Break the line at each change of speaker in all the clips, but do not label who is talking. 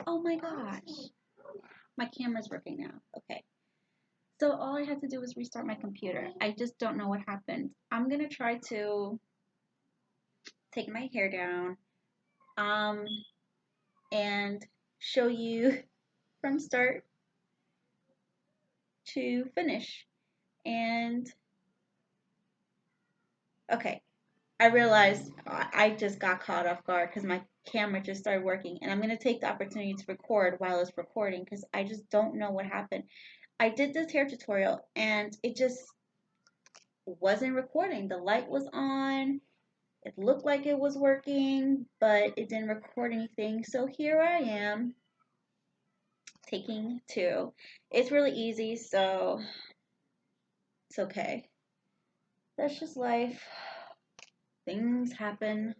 Oh my gosh. My camera's working now. Okay. So all I had to do was restart my computer. I just don't know what happened. I'm going to try to take my hair down and show you from start to finish. And okay, I realized I just got caught off guard because my camera just started working, and I'm going to take the opportunity to record while it's recording because I just don't know what happened. I did this hair tutorial and it just wasn't recording. The light was on. It looked like it was working, but it didn't record anything. So here I am taking two. It's really easy, so it's okay. That's just life. Things happen.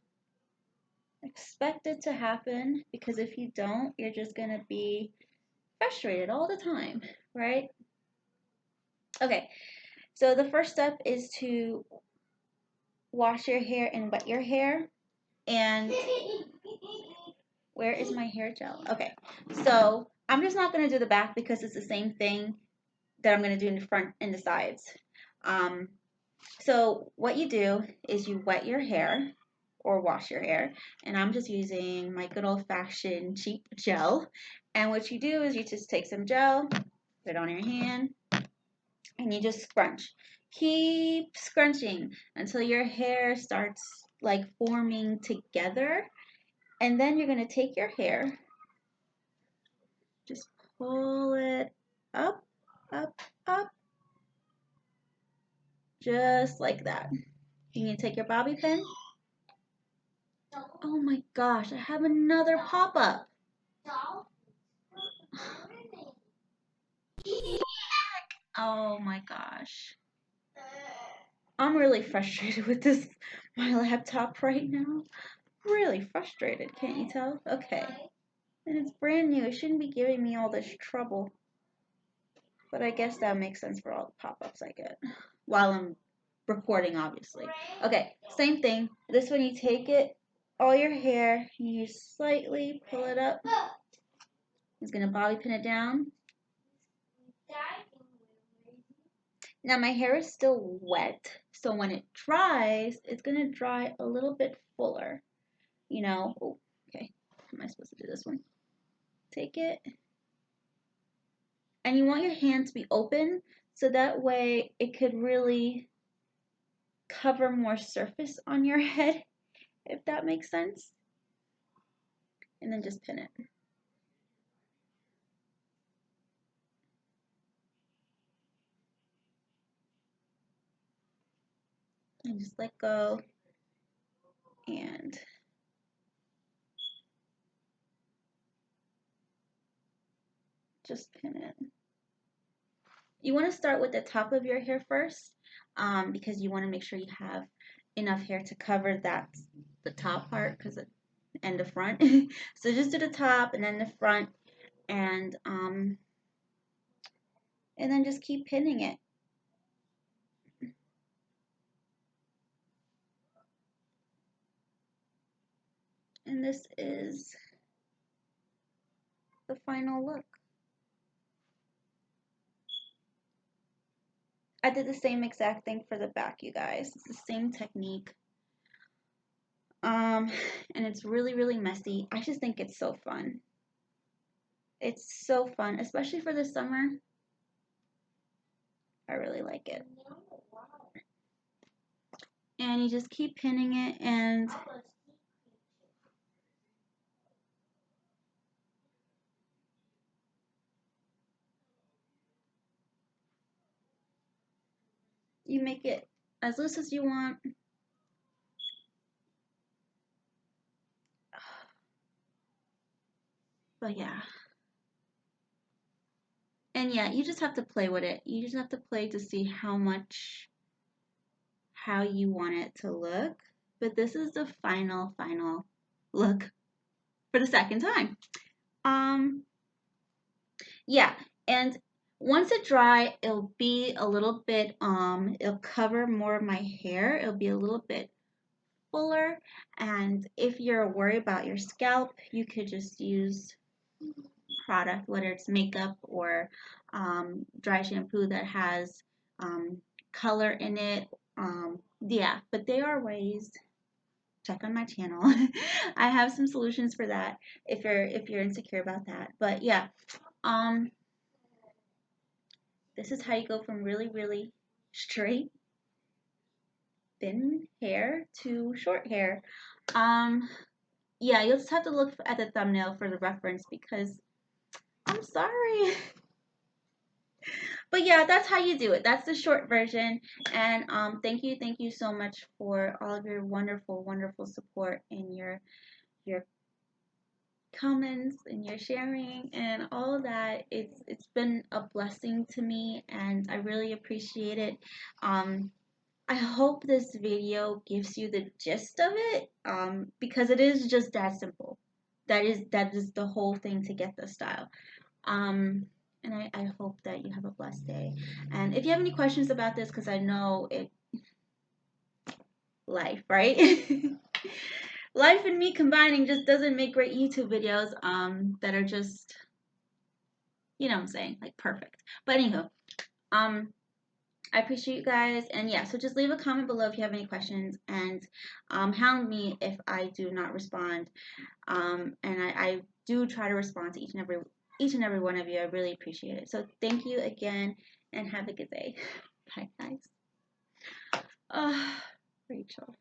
Expect it to happen because if you don't, you're just going to be frustrated all the time, right? Okay, so the first step is to wash your hair and wet your hair. And where is my hair gel? Okay, so I'm just not going to do the back because it's the same thing that I'm going to do in the front and the sides. So what you do is you wet your hair or wash your hair, and I'm just using my good old-fashioned cheap gel. And what you do is you just take some gel, put it on your hand, and you just scrunch. Keep scrunching until your hair starts like forming together. And then you're going to take your hair, just pull it up, up, up, just like that. You need to take your bobby pin. Oh my gosh, I have another pop-up. Oh my gosh. I'm really frustrated with this, my laptop right now. Really frustrated, can't you tell? Okay. And it's brand new. It shouldn't be giving me all this trouble. But I guess that makes sense for all the pop-ups I get. While I'm recording, obviously. Okay, same thing. This one you take it, all your hair, you slightly pull it up. He's going to bobby pin it down. Now my hair is still wet, so when it dries, it's going to dry a little bit fuller. You know, oh, okay, how am I supposed to do this one? Take it, and you want your hand to be open, so that way it could really cover more surface on your head, if that makes sense. And then just pin it. And just let go, and just pin it. You want to start with the top of your hair first, because you want to make sure you have enough hair to cover the top part and the front. So just do the top and then the front, and then just keep pinning it. And this is the final look. I did the same exact thing for the back, you guys. It's the same technique. And it's really, really messy. I just think it's so fun. It's so fun, especially for the summer. I really like it. And you just keep pinning it, and you make it as loose as you want. But yeah. And yeah, you just have to play with it. You just have to play to see how you want it to look. But this is the final look for the second time. Yeah, and once it dry, it'll be a little bit, it'll cover more of my hair. It'll be a little bit fuller. And if you're worried about your scalp, you could just use product, whether it's makeup or dry shampoo that has color in it. Yeah, but there are ways. Check on my channel. I have some solutions for that if you're insecure about that. But yeah, um, this is how you go from really, really straight, thin hair to short hair. Um, yeah, you'll just have to look at the thumbnail for the reference because I'm sorry. But yeah, that's how you do it. That's the short version. And thank you so much for all of your wonderful, wonderful support and your comments and your sharing and all of that. It's been a blessing to me, and I really appreciate it. Um, I hope this video gives you the gist of it, because it is just that simple. That is the whole thing to get the style. And I hope that you have a blessed day. And if you have any questions about this, because I know it life, right? Life and me combining just doesn't make great YouTube videos that are just, you know what I'm saying, like perfect. But anywho, um I appreciate you guys, and yeah, so just leave a comment below if you have any questions, and hound me if I do not respond. And I do try to respond to each and every one of you. I really appreciate it. So thank you again, and have a good day. Bye, guys. Rachel.